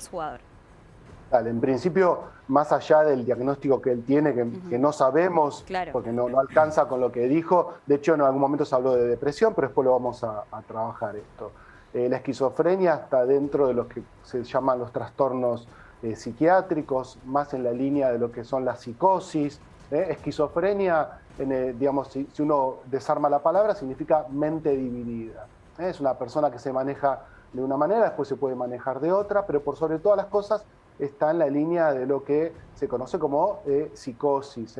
exjugador. Dale, en principio, más allá del diagnóstico que él tiene, que no sabemos, Claro. porque no alcanza con lo que dijo, de hecho en algún momento se habló de depresión, pero después lo vamos a trabajar esto. La esquizofrenia está dentro de los que se llaman los trastornos psiquiátricos, más en la línea de lo que son las psicosis. Esquizofrenia, digamos, si uno desarma la palabra, significa mente dividida. Es una persona que se maneja de una manera, después se puede manejar de otra, pero por sobre todas las cosas está en la línea de lo que se conoce como psicosis,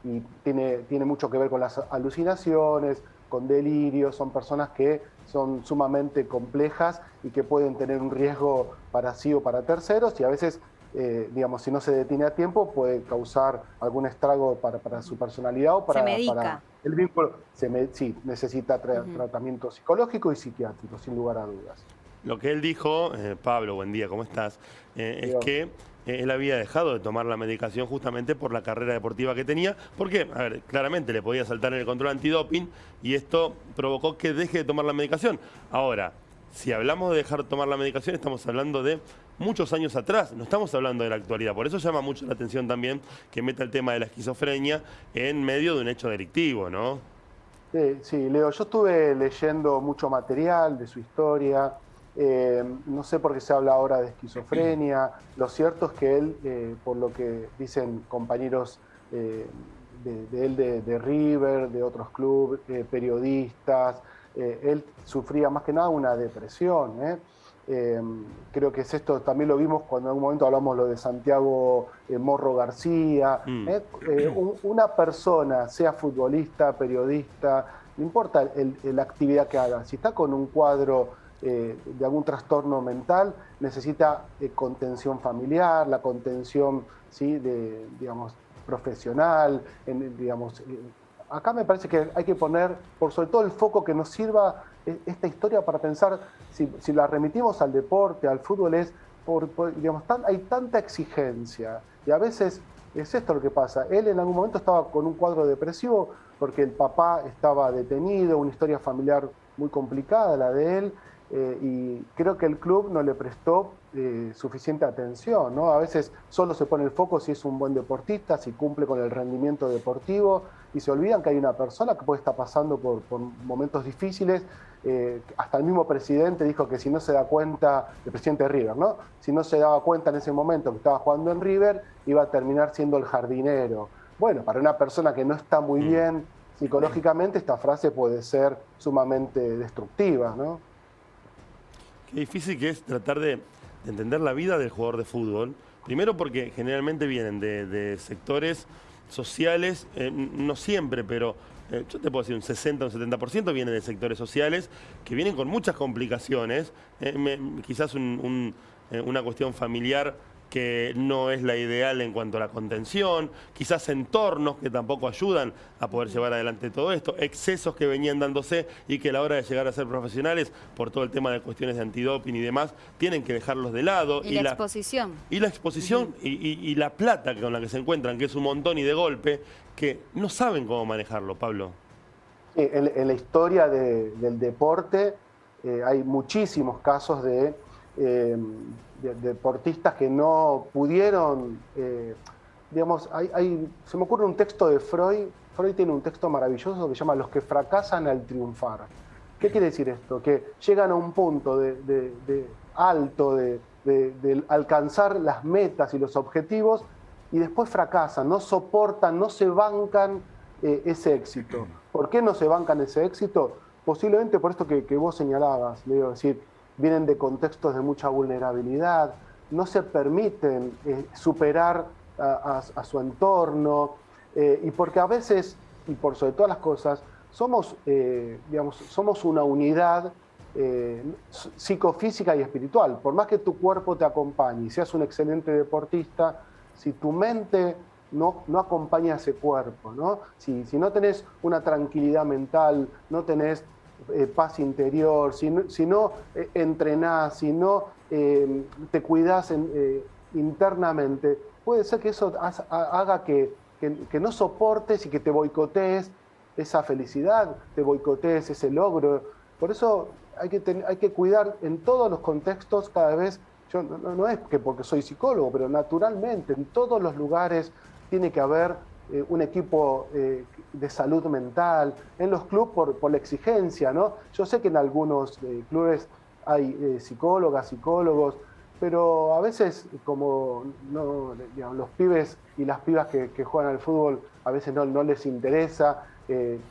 y tiene mucho que ver con las alucinaciones, con delirios. Son personas que son sumamente complejas y que pueden tener un riesgo para sí o para terceros, y a veces, digamos, si no se detiene a tiempo, puede causar algún estrago para su personalidad o Se medica. para el vínculo. Sí, necesita tratamiento psicológico y psiquiátrico, sin lugar a dudas. Lo que él dijo, Pablo, buen día, ¿cómo estás? Es que él había dejado de tomar la medicación justamente por la carrera deportiva que tenía, porque, a ver, claramente le podía saltar en el control antidoping y esto provocó que deje de tomar la medicación. Ahora, si hablamos de dejar de tomar la medicación, estamos hablando de muchos años atrás, no estamos hablando de la actualidad. Por eso llama mucho la atención también que meta el tema de la esquizofrenia en medio de un hecho delictivo, ¿no? Sí, Leo, yo estuve leyendo mucho material de su historia. No sé por qué se habla ahora de esquizofrenia. Lo cierto es que él, por lo que dicen compañeros de él de River, de otros clubes, periodistas, él sufría más que nada una depresión. Creo que es esto, también lo vimos cuando en algún momento hablamos lo de Santiago Morro García. Una persona, sea futbolista, periodista, no importa la actividad que haga, si está con un cuadro de algún trastorno mental, necesita contención familiar, la contención, ¿sí?, digamos, profesional. Digamos, acá me parece que hay que poner, por sobre todo, el foco que nos sirva esta historia para pensar, si la remitimos al deporte, al fútbol, digamos, hay tanta exigencia, y a veces es esto lo que pasa. Él en algún momento estaba con un cuadro depresivo porque el papá estaba detenido, una historia familiar muy complicada la de él, y creo que el club no le prestó suficiente atención, ¿no? A veces solo se pone el foco si es un buen deportista, si cumple con el rendimiento deportivo, y se olvidan que hay una persona que puede estar pasando por momentos difíciles. Hasta el mismo presidente dijo que si no se da cuenta, el presidente de River, ¿no?, si no se daba cuenta en ese momento que estaba jugando en River, iba a terminar siendo el jardinero. Bueno, para una persona que no está muy bien psicológicamente, esta frase puede ser sumamente destructiva, ¿no? Qué difícil que es tratar de entender la vida del jugador de fútbol. Primero porque generalmente vienen de sectores sociales, no siempre, pero yo te puedo decir un 60 o un 70% vienen de sectores sociales que vienen con muchas complicaciones, quizás una cuestión familiar que no es la ideal en cuanto a la contención, quizás entornos que tampoco ayudan a poder llevar adelante todo esto, excesos que venían dándose y que a la hora de llegar a ser profesionales, por todo el tema de cuestiones de antidoping y demás, tienen que dejarlos de lado. Y la exposición. Y la exposición y la plata con la que se encuentran, que es un montón y de golpe, que no saben cómo manejarlo, Pablo. Sí, en la historia del deporte hay muchísimos casos de deportistas que no pudieron, digamos, se me ocurre un texto de Freud. Freud tiene un texto maravilloso que se llama Los que fracasan al triunfar. ¿Qué quiere decir esto? Que llegan a un punto alto de alcanzar las metas y los objetivos, y después fracasan, no soportan, no se bancan ese éxito. ¿Por qué no se bancan ese éxito? Posiblemente por esto que vos señalabas, Leo, es decir, vienen de contextos de mucha vulnerabilidad, no se permiten superar a su entorno, y porque a veces, y por sobre todas las cosas, somos una unidad psicofísica y espiritual. Por más que tu cuerpo te acompañe y seas un excelente deportista, si tu mente no acompaña a ese cuerpo, ¿no? Si no tenés una tranquilidad mental, no tenés paz interior, si no entrenás, si no te cuidás internamente, puede ser que eso haga que no soportes y que te boicotees esa felicidad, te boicotees ese logro. Por eso hay que cuidar en todos los contextos cada vez. yo no es que porque soy psicólogo, pero naturalmente en todos los lugares tiene que haber un equipo de salud mental, en los clubes por la exigencia, ¿no? Yo sé que en algunos clubes hay psicólogas, psicólogos, pero a veces como no, digamos, los pibes y las pibas que juegan al fútbol a veces no les interesa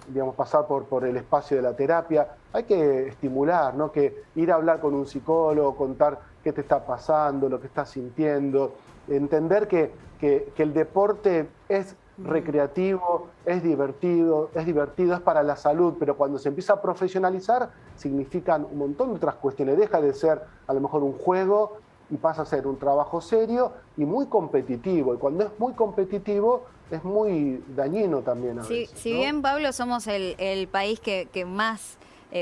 digamos, pasar por el espacio de la terapia. Hay que estimular, ¿no? Que ir a hablar con un psicólogo, contar qué te está pasando, lo que estás sintiendo, entender que el deporte es recreativo, es divertido, es para la salud, pero cuando se empieza a profesionalizar significan un montón de otras cuestiones. Deja de ser a lo mejor un juego y pasa a ser un trabajo serio y muy competitivo. Y cuando es muy competitivo es muy dañino también a veces, Si ¿no? bien, Pablo, somos el país que más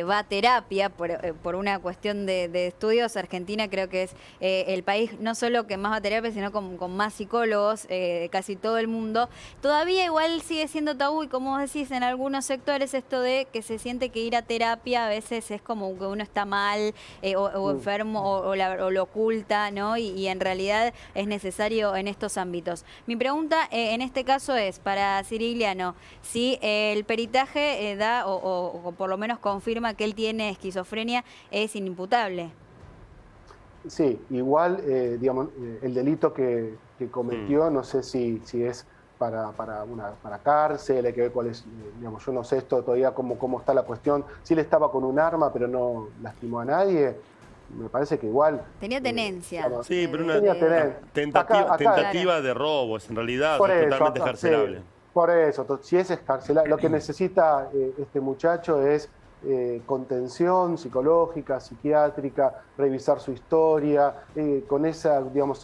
va a terapia por una cuestión de estudios, Argentina creo que es el país no solo que más va a terapia, sino con más psicólogos de casi todo el mundo. Todavía igual sigue siendo tabú y como vos decís, en algunos sectores esto de que se siente que ir a terapia a veces es como que uno está mal o enfermo o lo oculta, ¿no? Y en realidad es necesario en estos ámbitos. Mi pregunta en este caso es para Cirigliano, si el peritaje da o por lo menos confirma que él tiene esquizofrenia, es inimputable. Sí, igual, digamos, el delito que cometió, no sé si es para cárcel, hay que ver cuál es, digamos, yo no sé esto todavía cómo está la cuestión. Si él estaba con un arma, pero no lastimó a nadie, me parece que igual... Tenía tenencia. Digamos, Sí, pero una tentativa tentativa de robos, en realidad, por es eso, totalmente escarcelable. Sí, por eso, si es escarcelable, lo que necesita este muchacho es contención psicológica, psiquiátrica, revisar su historia, con esa, digamos,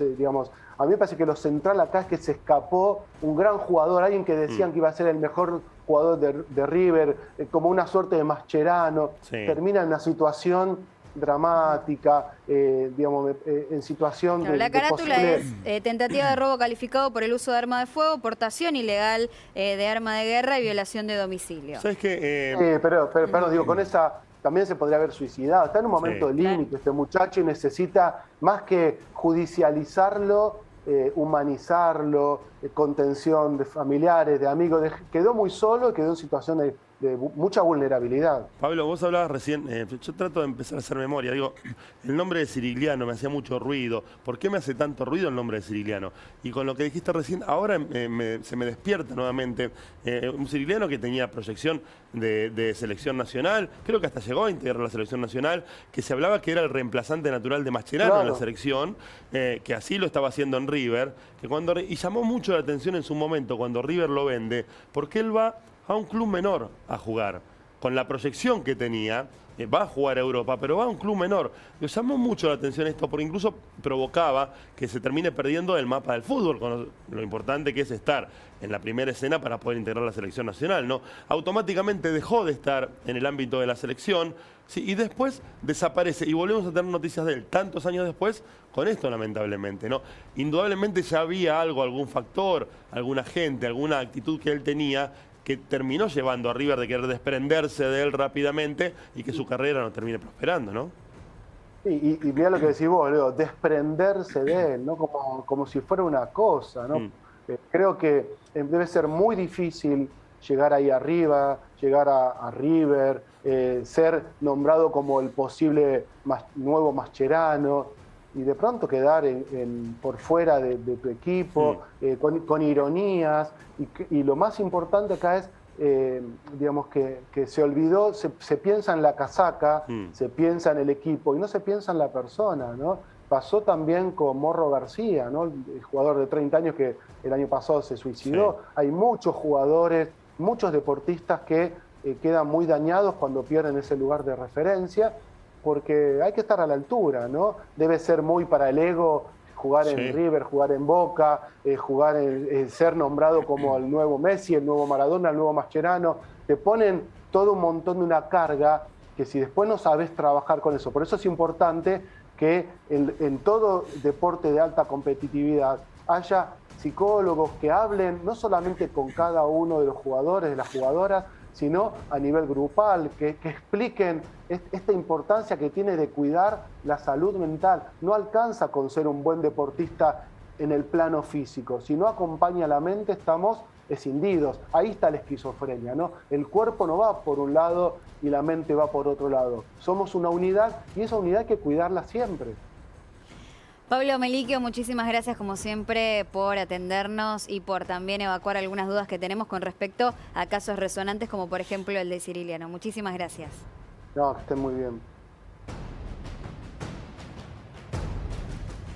a mí me parece que lo central acá es que se escapó un gran jugador, alguien que decían que iba a ser el mejor jugador de River, como una suerte de Mascherano, Sí. termina en una situación dramática, digamos, en situación Claro, la de carátula posible... es tentativa de robo calificado por el uso de arma de fuego, portación ilegal de arma de guerra y violación de domicilio. ¿Sabes qué? Pero digo, con esa también se podría haber suicidado. Está en un momento de límite este muchacho y necesita, más que judicializarlo, humanizarlo, contención de familiares, de amigos. Quedó muy solo y quedó en situación de mucha vulnerabilidad. Pablo, vos hablabas recién, yo trato de empezar a hacer memoria, digo, el nombre de Cirigliano me hacía mucho ruido, ¿por qué me hace tanto ruido el nombre de Cirigliano? Y con lo que dijiste recién, ahora se me despierta nuevamente un Cirigliano que tenía proyección de selección nacional, creo que hasta llegó a integrar la selección nacional, que se hablaba que era el reemplazante natural de Mascherano en la selección, que así lo estaba haciendo en River, y llamó mucho la atención en su momento cuando River lo vende, porque él va a un club menor a jugar. Con la proyección que tenía, va a jugar a Europa, pero va a un club menor. Le llamó mucho la atención esto, porque incluso provocaba que se termine perdiendo el mapa del fútbol, con lo importante que es estar en la primera escena para poder integrar la selección nacional, ¿no? Automáticamente dejó de estar en el ámbito de la selección, ¿sí? Y después desaparece. Y volvemos a tener noticias de él tantos años después con esto, lamentablemente, ¿no? Indudablemente ya había algo, algún factor, alguna gente, alguna actitud que él tenía que terminó llevando a River de querer desprenderse de él rápidamente y que su carrera no termine prosperando, ¿no? Y mira lo que decís vos, Leo, desprenderse de él, ¿no? Como si fuera una cosa, ¿no? Creo que debe ser muy difícil llegar ahí arriba, llegar a River, ser nombrado como el posible nuevo Mascherano, y de pronto quedar por fuera de tu equipo, con ironías, y lo más importante acá es, digamos, que se olvidó, se piensa en la casaca, se piensa en el equipo, y no se piensa en la persona, ¿no? Pasó también con Morro García, ¿no? El jugador de 30 años que el año pasado se suicidó. Sí. Hay muchos jugadores, muchos deportistas que quedan muy dañados cuando pierden ese lugar de referencia, porque hay que estar a la altura, ¿no? Debe ser muy para el ego jugar en River, jugar en Boca, jugar ser nombrado como el nuevo Messi, el nuevo Maradona, el nuevo Mascherano. Te ponen todo un montón de una carga que si después no sabes trabajar con eso. Por eso es importante que en todo deporte de alta competitividad haya psicólogos que hablen no solamente con cada uno de los jugadores, de las jugadoras, sino a nivel grupal, que expliquen esta importancia que tiene de cuidar la salud mental. No alcanza con ser un buen deportista en el plano físico, si no acompaña la mente estamos escindidos. Ahí está la esquizofrenia, ¿no? El cuerpo no va por un lado y la mente va por otro lado. Somos una unidad y esa unidad hay que cuidarla siempre. Pablo Melicchio, muchísimas gracias como siempre por atendernos y por también evacuar algunas dudas que tenemos con respecto a casos resonantes como por ejemplo el de Ciriliano. Muchísimas gracias. No, que estén muy bien.